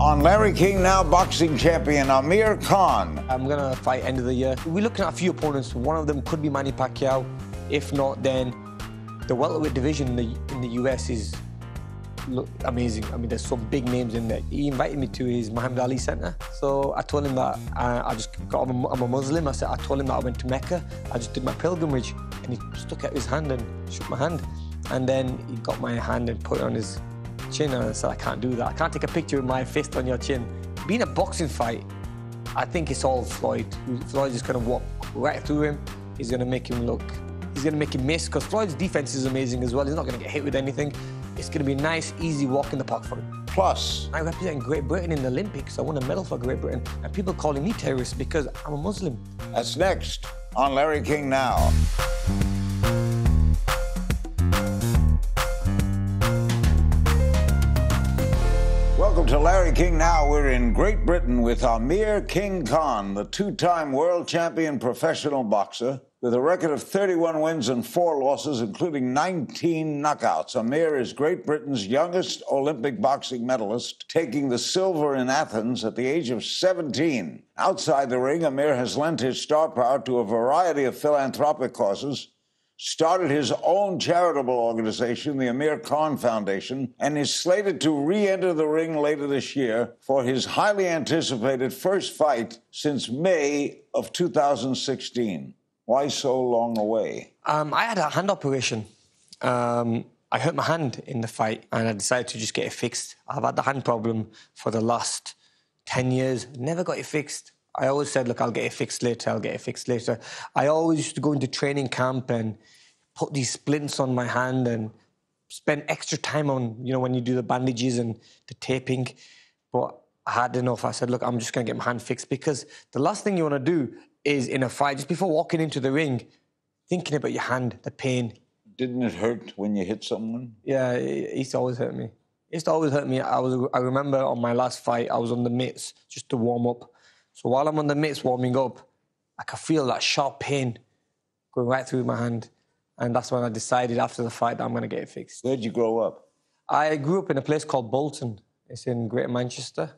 On Larry King Now, boxing champion Amir Khan. I'm going to fight end of the year. We're looking at a few opponents. One of them could be Manny Pacquiao. If not, then the welterweight division in the US is amazing. I mean, there's some big names in there. He invited me to his Muhammad Ali Center. So I told him that I'm a Muslim. I told him that I went to Mecca. I just did my pilgrimage. And he stuck out his hand and shook my hand. And then he got my hand and put it on his chin, and I said, I can't do that. I can't take a picture with my fist on your chin. Being a boxing fight, I think it's all Floyd. Floyd is going to walk right through him. He's going to make him miss, because Floyd's defense is amazing as well. He's not going to get hit with anything. It's going to be a nice, easy walk in the park for him. Plus, I represent Great Britain in the Olympics. I won a medal for Great Britain, and people calling me terrorist because I'm a Muslim. That's next on Larry King Now. Welcome to Larry King Now. We're in Great Britain with Amir King Khan, the two-time world champion professional boxer. With a record of 31 wins and 4 losses, including 19 knockouts, Amir is Great Britain's youngest Olympic boxing medalist, taking the silver in Athens at the age of 17. Outside the ring, Amir has lent his star power to a variety of philanthropic causes, started his own charitable organization, the Amir Khan Foundation, and is slated to re-enter the ring later this year for his highly anticipated first fight since May of 2016. Why so long away? I had a hand operation. I hurt my hand in the fight, and I decided to just get it fixed. I've had the hand problem for the last 10 years, never got it fixed. I always said, look, I'll get it fixed later, I'll get it fixed later. I always used to go into training camp and put these splints on my hand and spend extra time on, when you do the bandages and the taping. But I had enough. I said, look, I'm just going to get my hand fixed, because the last thing you want to do is, in a fight, just before walking into the ring, thinking about your hand, the pain. Didn't it hurt when you hit someone? Yeah, it used to always hurt me. It used to always hurt me. I remember on my last fight, I was on the mitts just to warm up. So while I'm on the mitts warming up, I could feel that sharp pain going right through my hand. And that's when I decided after the fight that I'm going to get it fixed. Where'd you grow up? I grew up in a place called Bolton. It's in Greater Manchester,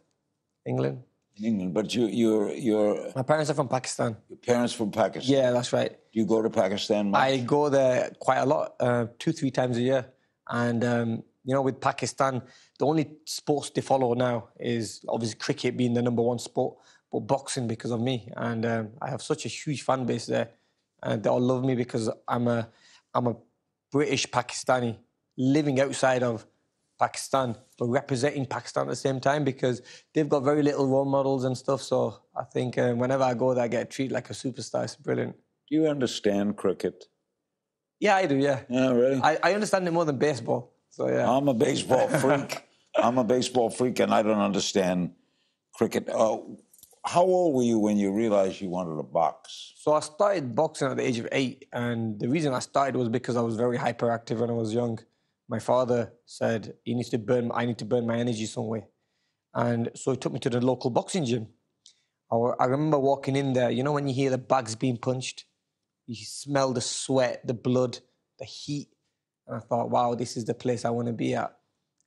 England. In England, but you're... My parents are from Pakistan. Your parents from Pakistan? Yeah, that's right. Do you go to Pakistan much? I go there quite a lot, 2-3 times a year. And, with Pakistan, the only sports they follow now is obviously cricket being the #1 sport, but boxing because of me. And I have such a huge fan base there. And they all love me because I'm a British Pakistani living outside of Pakistan, but representing Pakistan at the same time, because they've got very little role models and stuff. So I think whenever I go there, I get treated like a superstar. It's brilliant. Do you understand cricket? Yeah, I do, yeah. Yeah, really? I understand it more than baseball. So, yeah. I'm a baseball freak. And I don't understand cricket. How old were you when you realized you wanted to box? So I started boxing at the age of 8, and the reason I started was because I was very hyperactive when I was young. My father said, I need to burn my energy some way. And so he took me to the local boxing gym. I remember walking in there, when you hear the bags being punched, you smell the sweat, the blood, the heat. And I thought, wow, this is the place I want to be at.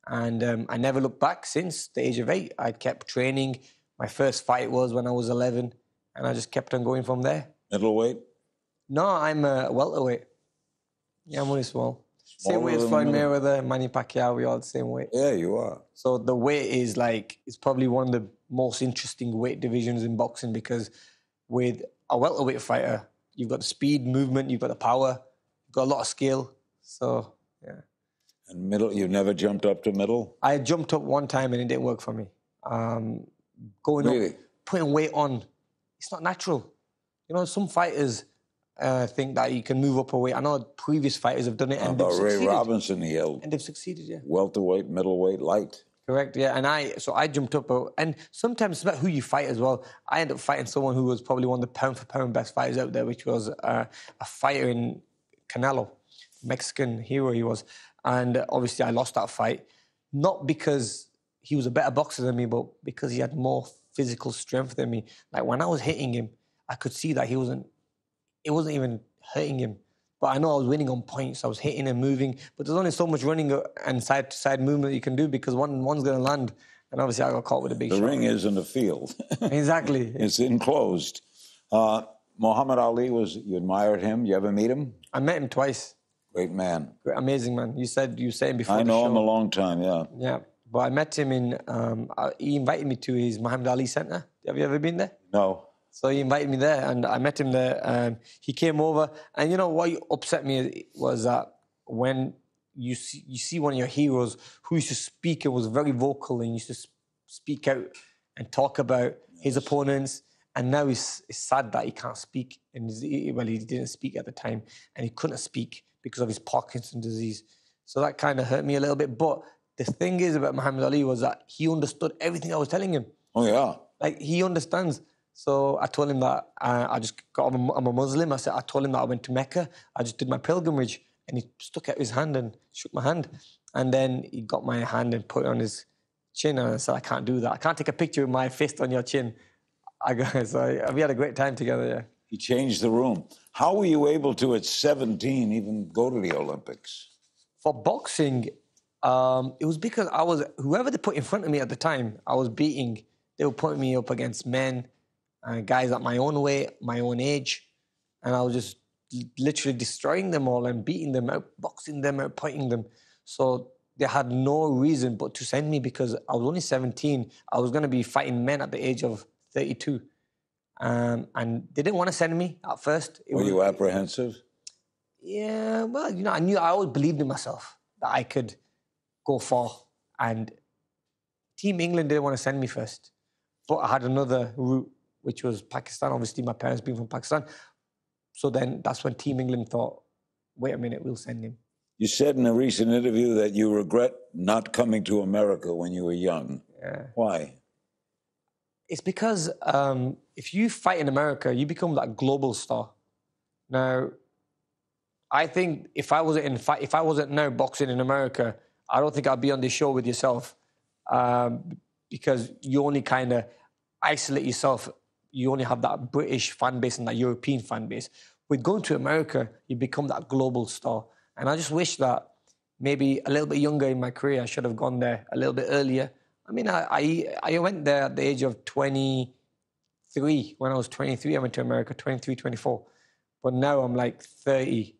And I never looked back since the age of 8. I kept training. My first fight was when I was 11, and I just kept on going from there. Middleweight? No, I'm a welterweight. Yeah, I'm only small. Same weight as Floyd Mayweather, Manny Pacquiao, we all the same weight. Yeah, you are. So the weight is it's probably one of the most interesting weight divisions in boxing, because with a welterweight fighter, you've got the speed, movement, you've got the power, you've got a lot of skill. So, yeah. And middle, you never jumped up to middle? I jumped up one time and it didn't work for me. Going up, putting weight on, it's not natural. Some fighters think that you can move up a weight. I know previous fighters have done it and they've succeeded. Ray Robinson, and they've succeeded, yeah. Welterweight, middleweight, light. Correct, yeah. And I jumped up, and sometimes it's about who you fight as well. I ended up fighting someone who was probably one of the pound-for-pound best fighters out there, which was a fighter in Canelo, Mexican hero he was. And obviously I lost that fight, not because he was a better boxer than me, but because he had more physical strength than me. Like when I was hitting him, I could see that it wasn't even hurting him. But I know I was winning on points. I was hitting and moving. But there's only so much running and side-to-side movement you can do because one's going to land. And obviously I got caught with a big shot. The ring isn't a field. Exactly. It's enclosed. Muhammad Ali, you admired him? You ever meet him? I met him twice. Great man. Amazing man. You said him before I the know show. him a long time, yeah. Yeah. But I met him in, he invited me to his Muhammad Ali Center. Have you ever been there? No. So he invited me there and I met him there. He came over and you know what upset me was that when you see one of your heroes who used to speak and was very vocal and used to speak out and talk about his opponents, and now it's sad that he can't speak. And he didn't speak at the time and he couldn't speak because of his Parkinson's disease. So that kind of hurt me a little bit. But the thing is about Muhammad Ali was that he understood everything I was telling him. Oh, yeah. Like, he understands. So I told him that I'm a Muslim. I told him that I went to Mecca. I just did my pilgrimage. And he stuck out his hand and shook my hand. And then he got my hand and put it on his chin. And I said, I can't do that. I can't take a picture with my fist on your chin. So we had a great time together, yeah. He changed the room. How were you able to, at 17, even go to the Olympics? For boxing, it was because whoever they put in front of me at the time, I was beating. They were putting me up against men, guys at my own weight, my own age. And I was just literally destroying them all and beating them, outboxing them, outpointing them. So they had no reason but to send me because I was only 17. I was going to be fighting men at the age of 32. And they didn't want to send me at first. Were you apprehensive? Yeah, well, you know, I always believed in myself that I could go far. And Team England didn't want to send me first. But I had another route, which was Pakistan. Obviously, my parents being from Pakistan. So then that's when Team England thought, wait a minute, we'll send him. You said in a recent interview that you regret not coming to America when you were young. Yeah. Why? It's because if you fight in America, you become that global star. Now, I think if I wasn't now boxing in America, I don't think I'd be on this show with yourself because you only kind of isolate yourself. You only have that British fan base and that European fan base. With going to America, you become that global star. And I just wish that maybe a little bit younger in my career, I should have gone there a little bit earlier. I mean, I went there at the age of 23. When I was 23, I went to America, 23, 24. But now I'm like 30.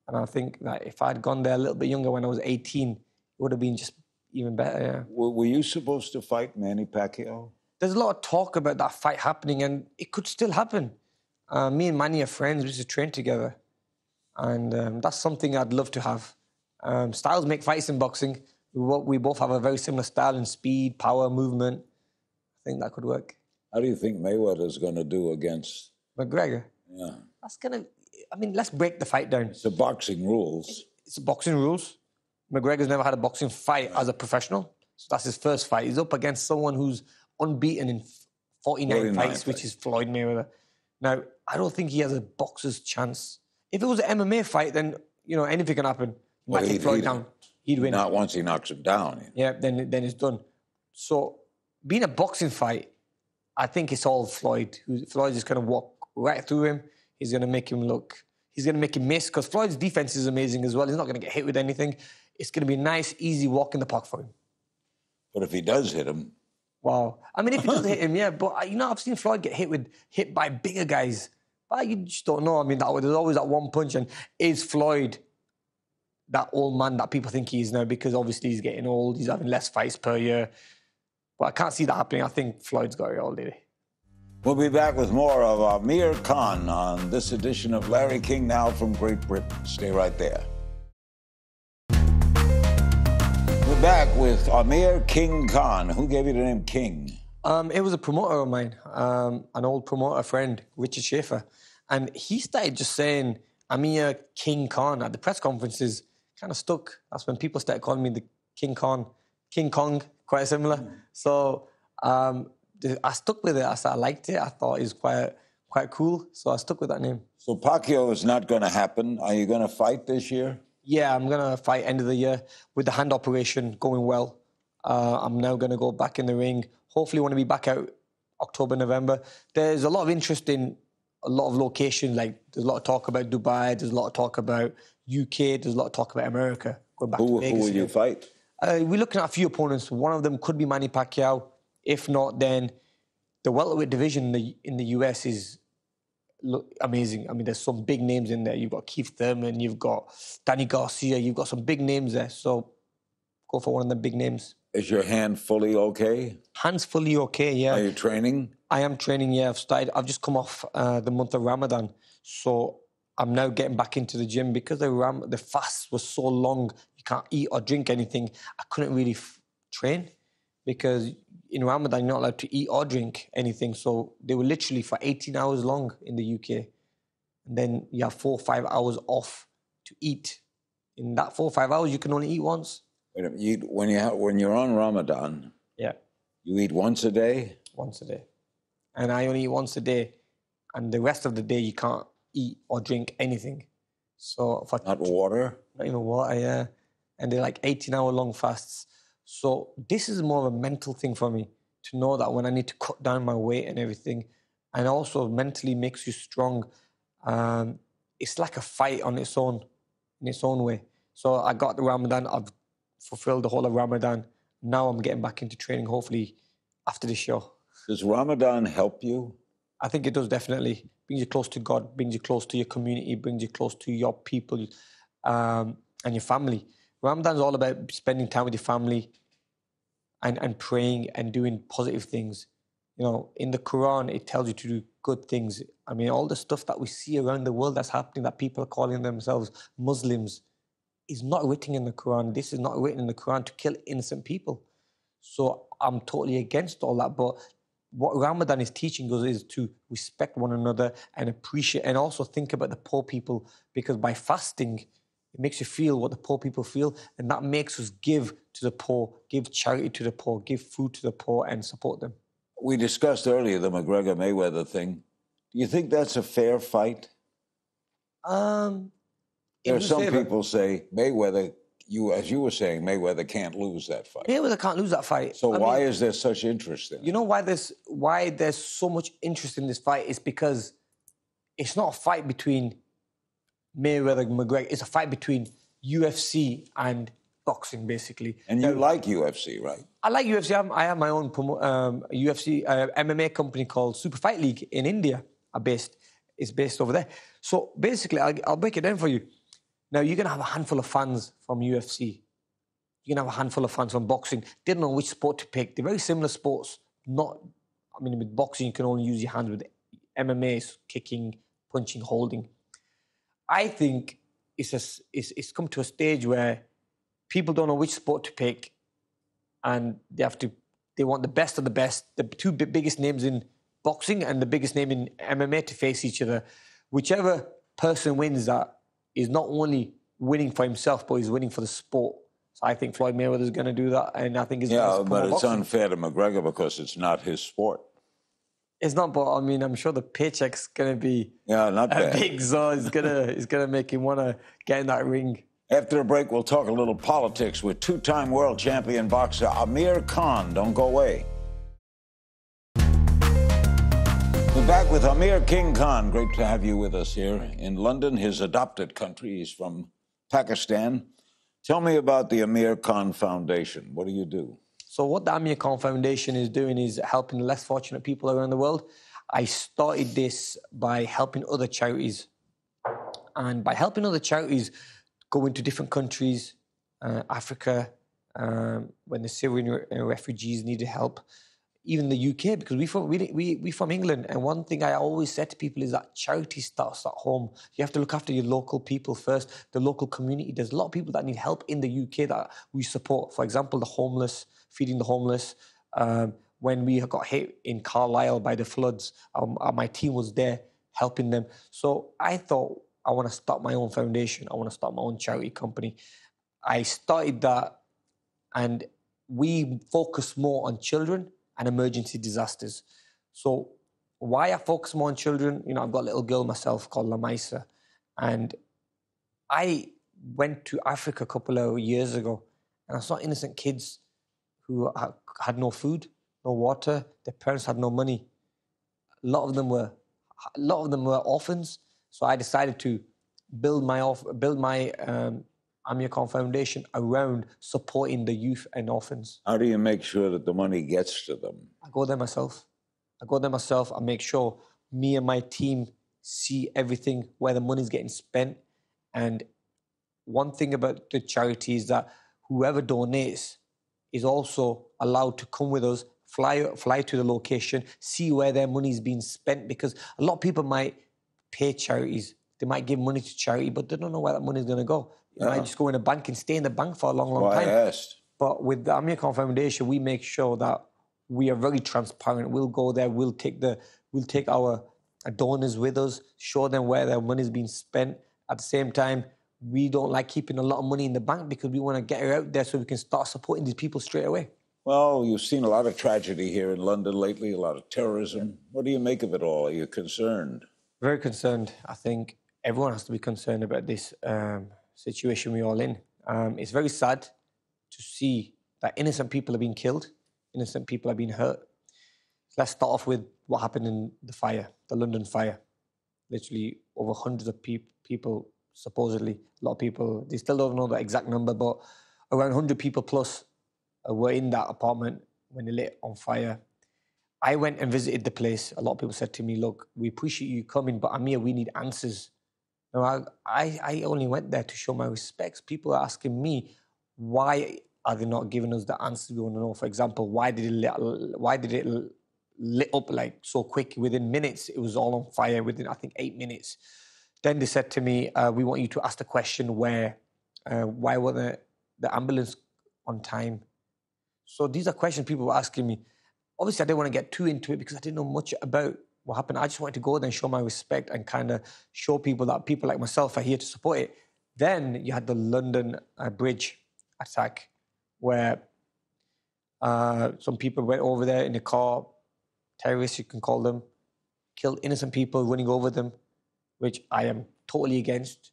And I think that if I'd gone there a little bit younger when I was 18, it would have been just even better, yeah. Were you supposed to fight Manny Pacquiao? There's a lot of talk about that fight happening, and it could still happen. Me and Manny are friends. We used to train together. And that's something I'd love to have. Styles make fights in boxing. We both have a very similar style in speed, power, movement. I think that could work. How do you think Mayweather's going to do against McGregor? Yeah. That's going to... I mean, let's break the fight down. It's the boxing rules. It's boxing rules. McGregor's never had a boxing fight as a professional. So that's his first fight. He's up against someone who's unbeaten in 49 fights, which is Floyd Mayweather. Now, I don't think he has a boxer's chance. If it was an MMA fight, then, you know, anything can happen. He might take Floyd down. He'd win. Not once he knocks him down. Yeah, then it's done. So, being a boxing fight, I think it's all Floyd. Floyd's just going to walk right through him. He's going to make him look... He's going to make him miss, because Floyd's defense is amazing as well. He's not going to get hit with anything. It's going to be a nice, easy walk in the park for him. But if he does hit him... Wow. I mean, if he does hit him, yeah. But, you know, I've seen Floyd get hit by bigger guys. But you just don't know. I mean, there's always that one punch. And is Floyd that old man that people think he is now? Because obviously he's getting old. He's having less fights per year. But I can't see that happening. I think Floyd's got it all day. We'll be back with more of Amir Khan on this edition of Larry King Now from Great Britain. Stay right there. We're back with Amir King Khan. Who gave you the name King? It was a promoter of mine, an old promoter friend, Richard Schaefer. And he started just saying Amir King Khan at the press conferences. Kind of stuck. That's when people started calling me the King Khan. King Kong, quite similar. So... I stuck with it. I liked it. I thought it was quite cool. So I stuck with that name. So Pacquiao is not going to happen. Are you going to fight this year? Yeah, I'm going to fight end of the year with the hand operation going well. I'm now going to go back in the ring. Hopefully want to be back out October, November. There's a lot of interest in a lot of locations, like there's a lot of talk about Dubai, there's a lot of talk about UK, there's a lot of talk about America. Going back to Vegas. Who will you fight? We're looking at a few opponents. One of them could be Manny Pacquiao. If not, then the welterweight division in the US is amazing. I mean, there's some big names in there. You've got Keith Thurman, you've got Danny Garcia, you've got some big names there. So go for one of the big names. Is your hand fully okay? Hand's fully okay, yeah. Are you training? I am training, yeah. I've just come off the month of Ramadan. So I'm now getting back into the gym because the fast was so long. You can't eat or drink anything. I couldn't really train because in Ramadan, you're not allowed to eat or drink anything. So they were literally for 18 hours long in the UK. And then you have 4 or 5 hours off to eat. In that 4 or 5 hours, you can only eat once. Wait a minute, when you're on Ramadan, yeah, you eat once a day? Once a day. And I only eat once a day. And the rest of the day, you can't eat or drink anything. So not water? Not even water, yeah. And they're like 18-hour long fasts. So this is more of a mental thing for me, to know that when I need to cut down my weight and everything, and also mentally makes you strong. It's like a fight on its own, in its own way. So I got the Ramadan, I've fulfilled the whole of Ramadan. Now I'm getting back into training, hopefully, after this show. Does Ramadan help you? I think it does, definitely. Brings you close to God, brings you close to your community, brings you close to your people and your family. Ramadan's all about spending time with your family and praying and doing positive things. You know, in the Quran, it tells you to do good things. I mean, all the stuff that we see around the world that's happening, that people are calling themselves Muslims, is not written in the Quran. This is not written in the Quran to kill innocent people. So I'm totally against all that. But what Ramadan is teaching us is to respect one another and appreciate, and also think about the poor people, because by fasting, it makes you feel what the poor people feel, and that makes us give to the poor, give charity to the poor, give food to the poor, and support them. We discussed earlier the McGregor-Mayweather thing. Do you think that's a fair fight? There are some people say Mayweather, as you were saying, Mayweather can't lose that fight. Mayweather can't lose that fight. So why is there such interest in it? You know why there's so much interest in this fight is because it's not a fight between Mayweather and McGregor. It's a fight between UFC and boxing, basically. And you like UFC, right? I like UFC. I have my own UFC MMA company called Super Fight League in India. It's based over there. So basically, I'll break it down for you. Now, you're going to have a handful of fans from UFC. You're going to have a handful of fans from boxing. They don't know which sport to pick. They're very similar sports. With boxing, you can only use your hands. With MMA, it's kicking, punching, holding. I think it's come to a stage where people don't know which sport to pick, and they want the best of the best, the two biggest names in boxing and the biggest name in MMA to face each other. Whichever person wins that is not only winning for himself, but he's winning for the sport. So I think Floyd Mayweather is going to do that, and I think but it's unfair to McGregor because it's not his sport. It's not, but I mean, I'm sure the paycheck's going to be not bad. Big, so it's gonna make him want to get in that ring. After the break, we'll talk a little politics with two-time world champion boxer Amir Khan. Don't go away. We're back with Amir King Khan. Great to have you with us here in London, his adopted country. He's from Pakistan. Tell me about the Amir Khan Foundation. What do you do? So what the Amir Khan Foundation is doing is helping the less fortunate people around the world. I started this by helping other charities. And by helping other charities go into different countries, Africa, when the Syrian refugees needed help, even the UK, because we from England. And one thing I always say to people is that charity starts at home. You have to look after your local people first, the local community. There's a lot of people that need help in the UK that we support. For example, the homeless, feeding the homeless. When we got hit in Carlisle by the floods, my team was there helping them. So I thought, I want to start my own foundation. I want to start my own charity company. I started that, and we focus more on children and emergency disasters. So why I focus more on children, I've got a little girl myself called Lamaisa, and I went to Africa a couple of years ago, and I saw innocent kids who had no food, no water, their parents had no money. A lot of them were a lot of them were orphans. So I decided to build my Amir Khan Foundation around supporting the youth and orphans. How do you make sure that the money gets to them? I go there myself. I make sure me and my team see everything, where the money's getting spent. And one thing about the charity is that whoever donates is also allowed to come with us, fly to the location, see where their money's being spent, because a lot of people might pay charities. They might give money to charity, but they don't know where that money's going to go. It might just go in a bank and stay in the bank for a long, long time. I asked. But with the Amir Khan Foundation, we make sure that we are very transparent. We'll go there. We'll take our donors with us, show them where their money's being spent. At the same time, we don't like keeping a lot of money in the bank because we want to get it out there so we can start supporting these people straight away. Well, you've seen a lot of tragedy here in London lately, a lot of terrorism. What do you make of it all? Are you concerned? Very concerned. I think everyone has to be concerned about this situation we're all in. It's very sad to see that innocent people are being killed, innocent people are being hurt. Let's start off with what happened in the fire, the London fire. Literally over hundreds of people, supposedly, a lot of people, they still don't know the exact number, but around 100 people plus were in that apartment when they lit on fire. I went and visited the place. A lot of people said to me, look, we appreciate you coming, but Amir, we need answers. Now, I only went there to show my respects. People are asking me, why are they not giving us the answers we want to know? For example, why did it lit up like so quick? Within minutes, it was all on fire within, I think, 8 minutes. Then they said to me, we want you to ask the question why were the ambulance on time? So these are questions people were asking me. Obviously, I didn't want to get too into it because I didn't know much about what happened. I just wanted to go there and show my respect and kind of show people that people like myself are here to support it. Then you had the London Bridge attack where some people went over there in a car, terrorists, you can call them, killed innocent people running over them, which I am totally against.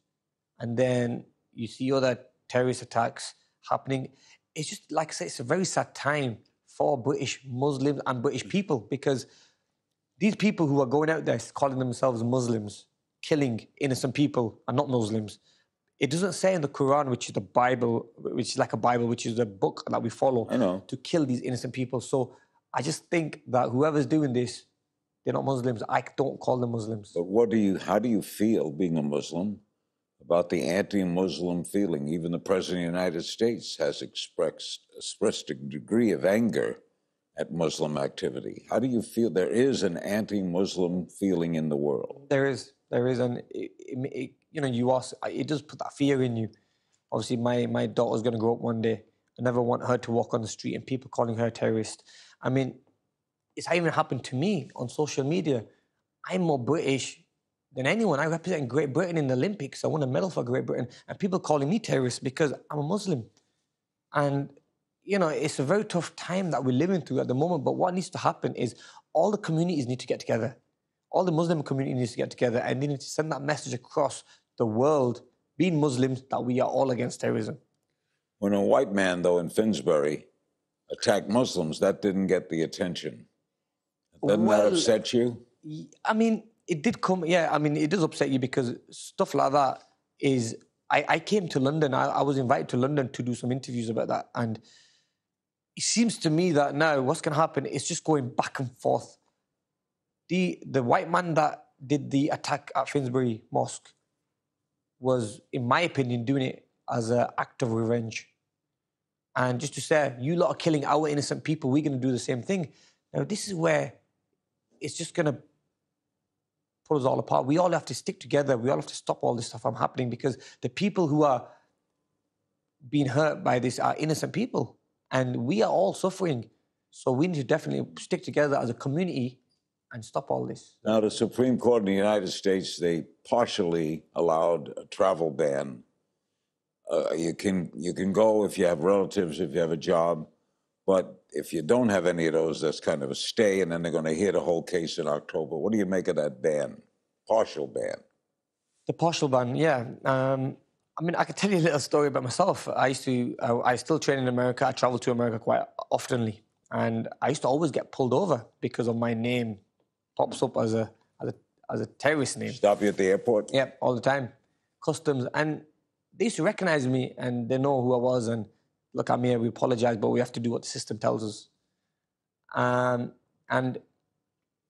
And then you see other terrorist attacks happening. It's just, like I say, it's a very sad time for British Muslims and British people, because these people who are going out there calling themselves Muslims, killing innocent people and not Muslims, it doesn't say in the Quran, which is the Bible, which is like a Bible, which is the book that we follow, to kill these innocent people. So I just think that whoever's doing this, they're not Muslims. I don't call them Muslims. But how do you feel being a Muslim about the anti-Muslim feeling? Even the President of the United States has expressed a degree of anger at Muslim activity. How do you feel? There is an anti-Muslim feeling in the world. There is, and you ask, it does put that fear in you. Obviously, my daughter's going to grow up one day. I never want her to walk on the street and people calling her a terrorist. I mean, it's even happened to me on social media. I'm more British than anyone. I represent Great Britain in the Olympics. I won a medal for Great Britain. And people calling me terrorist because I'm a Muslim. And, it's a very tough time that we're living through at the moment. But what needs to happen is all the communities need to get together. All the Muslim community needs to get together and they need to send that message across the world, being Muslims, that we are all against terrorism. When a white man, though, in Finsbury attacked Muslims, that didn't get the attention. Doesn't that upset you? I mean, it did come, it does upset you because stuff like that is... I came to London, I was invited to London to do some interviews about that, and it seems to me that now what's going to happen is just going back and forth. The white man that did the attack at Finsbury Mosque was, in my opinion, doing it as an act of revenge. And just to say, you lot are killing our innocent people, we're going to do the same thing. Now, this is where it's just going to pull us all apart. We all have to stick together. We all have to stop all this stuff from happening because the people who are being hurt by this are innocent people. And we are all suffering. So we need to definitely stick together as a community and stop all this. Now, the Supreme Court in the United States, they partially allowed a travel ban. You can go if you have relatives, if you have a job. But if you don't have any of those, that's kind of a stay, and then they're going to hear the whole case in October. What do you make of that ban, partial ban? The partial ban, yeah. I can tell you a little story about myself. I still train in America. I travel to America quite oftenly. And I used to always get pulled over because of my name pops up as as a terrorist name. Stop you at the airport? Yep, all the time. Customs. And they used to recognize me and they know who I was. And look, Amir, we apologize, but we have to do what the system tells us. And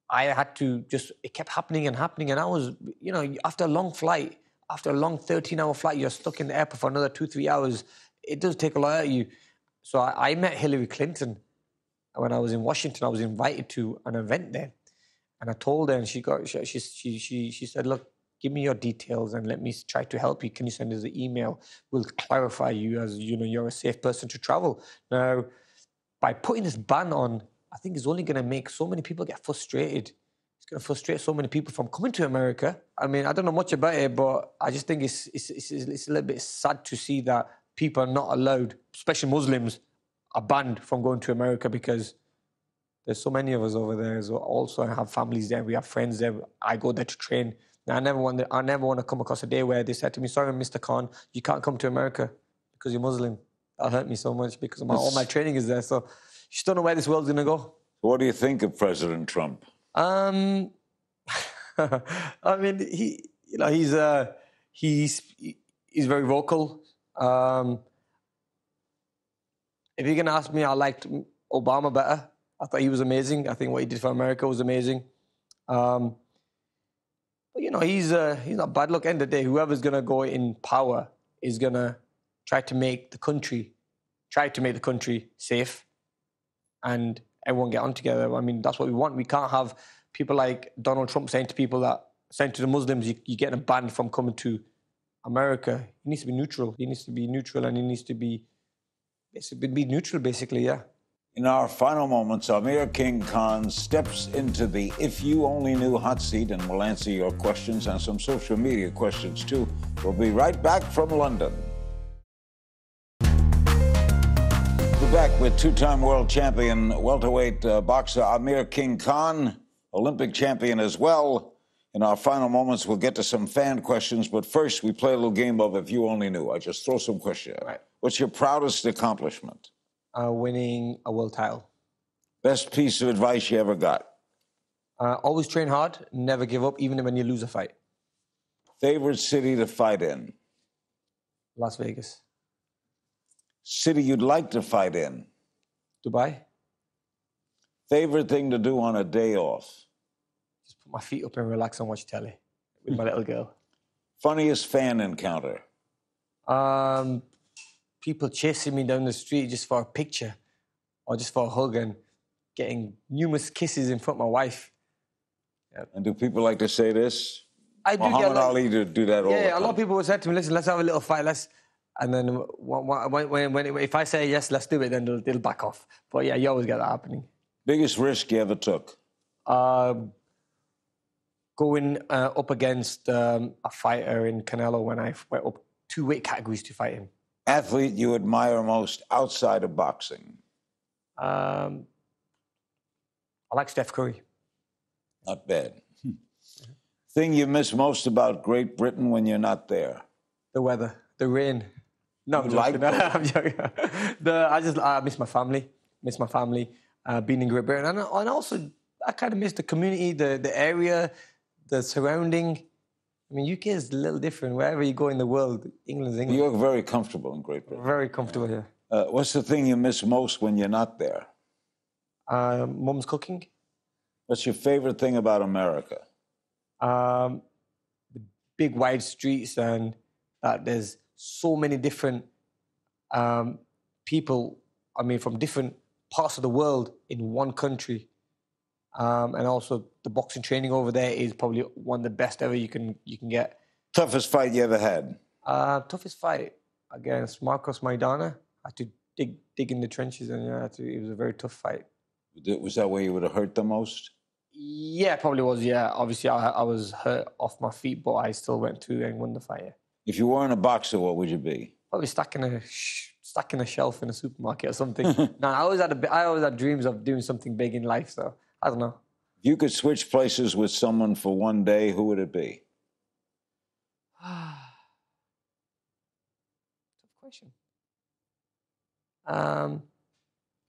I had to just, it kept happening and happening. And I was, you know, after a long flight, after a long 13-hour flight, you're stuck in the airport for another 2-3 hours. It does take a lot out of you. So I met Hillary Clinton when I was in Washington. I was invited to an event there. And I told her, and she said, look, give me your details and let me try to help you. Can you send us an email? We'll clarify you as, you know, you're a safe person to travel. Now, by putting this ban on, I think it's only going to make so many people get frustrated. It's going to frustrate so many people from coming to America. I mean, I don't know much about it, but I just think it's a little bit sad to see that people are not allowed, especially Muslims, are banned from going to America because there's so many of us over there. So also, I have families there. We have friends there. I go there to train. Now, I never want to come across a day where they said to me, sorry, Mr. Khan, you can't come to America because you're Muslim. That hurt me so much because all my training is there. So you just don't know where this world's going to go. What do you think of President Trump? I mean, he's very vocal. If you're going to ask me, I liked Obama better. I thought he was amazing. I think what he did for America was amazing. But, you know, he's not bad. Look, end of the day, whoever's going to go in power is going to try to make the country safe and everyone get on together. I mean, that's what we want. We can't have people like Donald Trump saying to the Muslims, you're getting banned from coming to America. He needs to be neutral. He needs to be neutral and he needs to be neutral, basically, yeah. In our final moments, Amir King Khan steps into the If You Only Knew hot seat and will answer your questions and some social media questions, too. We'll be right back from London. We're back with two-time world champion welterweight boxer Amir King Khan, Olympic champion as well. In our final moments, we'll get to some fan questions, but first, we play a little game of If You Only Knew. I just throw some questions out. Right. What's your proudest accomplishment? Winning a world title. Best piece of advice you ever got? Always train hard, never give up, even when you lose a fight. Favorite city to fight in? Las Vegas. City you'd like to fight in? Dubai. Favorite thing to do on a day off? Just put my feet up and relax and watch telly with my little girl. Funniest fan encounter? People chasing me down the street just for a picture or just for a hug and getting numerous kisses in front of my wife. Yep. And do people like to say this? I do. Muhammad Ali to do that all the time. Yeah, a lot of people would say to me, listen, let's have a little fight. And then if I say yes, let's do it, then they'll back off. But yeah, you always get that happening. Biggest risk you ever took? Going up against a fighter in Canelo when I went up 2 weight categories to fight him. Athlete you admire most outside of boxing? I like Steph Curry. Not bad. Thing you miss most about Great Britain when you're not there? The weather, the rain. No, I'm joking. I'm joking. I miss my family. Being in Great Britain. And also, I kind of miss the community, the area, the surrounding. I mean, UK is a little different. Wherever you go in the world, England's England. You're very comfortable in Great Britain. Very comfortable, yeah. What's the thing you miss most when you're not there? Mum's cooking. What's your favorite thing about America? The big wide streets and that there's so many different people, I mean, from different parts of the world in one country. And also the boxing training over there is probably one of the best ever you can get. Toughest fight you ever had? Toughest fight against Marcos Maidana. I had to dig in the trenches and it was a very tough fight. Was that where you would have hurt the most? Yeah, probably was, yeah. Obviously, I was hurt off my feet, but I still went to and won the fight, yeah. If you weren't a boxer, what would you be? Probably stuck in a shelf in a supermarket or something. No, I always had dreams of doing something big in life, so I don't know. If you could switch places with someone for one day, who would it be? Tough question.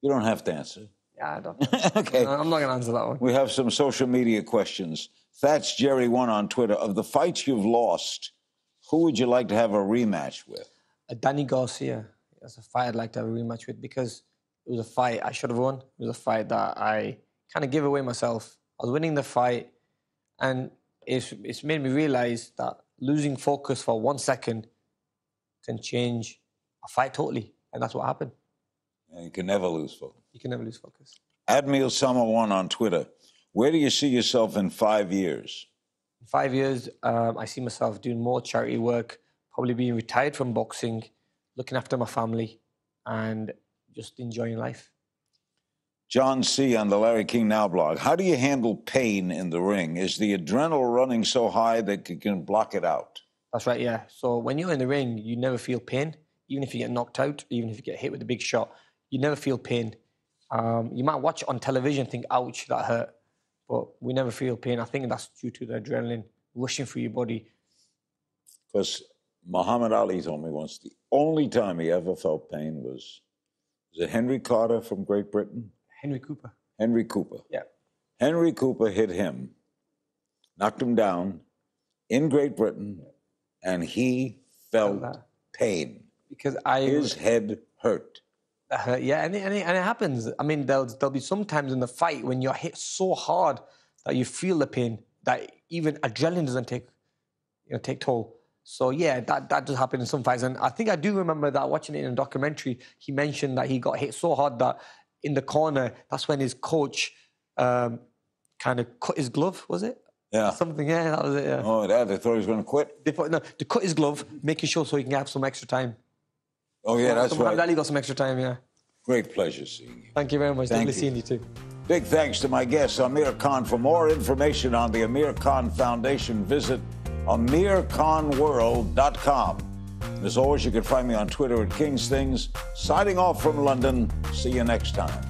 You don't have to answer. Yeah, I don't. Okay. I'm not going to answer that one. We have some social media questions. That's Jerry1 on Twitter. Of the fights you've lost, who would you like to have a rematch with? Danny Garcia. That's a fight I'd like to have a rematch with because it was a fight I should have won. It was a fight that I kind of gave away myself. I was winning the fight, and it's made me realize that losing focus for 1 second can change a fight totally, and that's what happened. Yeah, you can never lose focus. You can never lose focus. Admiral Summer1 on Twitter. Where do you see yourself in 5 years? In 5 years, I see myself doing more charity work, probably being retired from boxing, looking after my family, and just enjoying life. John C. on the Larry King Now blog. How do you handle pain in the ring? Is the adrenaline running so high that you can block it out? That's right, yeah. So when you're in the ring, you never feel pain. Even if you get knocked out, even if you get hit with a big shot, you never feel pain. You might watch it on television and think, ouch, that hurt. But we never feel pain. I think that's due to the adrenaline rushing through your body. Because Muhammad Ali told me once the only time he ever felt pain was it Henry Carter from Great Britain? Henry Cooper. Henry Cooper. Yeah. Henry Cooper hit him, knocked him down in Great Britain, and he felt pain. Because his head hurt. Yeah, and it happens. I mean, there'll be some times in the fight when you're hit so hard that you feel the pain, that even adrenaline doesn't take toll. So yeah, that does happen in some fights. And I think I do remember that watching it in a documentary, he mentioned that he got hit so hard that in the corner, that's when his coach kind of cut his glove, was it? Yeah. Something, yeah, that was it, yeah. Oh, they thought he was going to quit? To cut his glove, making sure so he can have some extra time. Oh, yeah, that's right. Ali got some extra time, yeah. Great pleasure seeing you. Thank you very much. Lovely seeing you too. Big thanks to my guest, Amir Khan. For more information on the Amir Khan Foundation, visit AmirKhanWorld.com. As always, you can find me on Twitter at King's Things. Signing off from London. See you next time.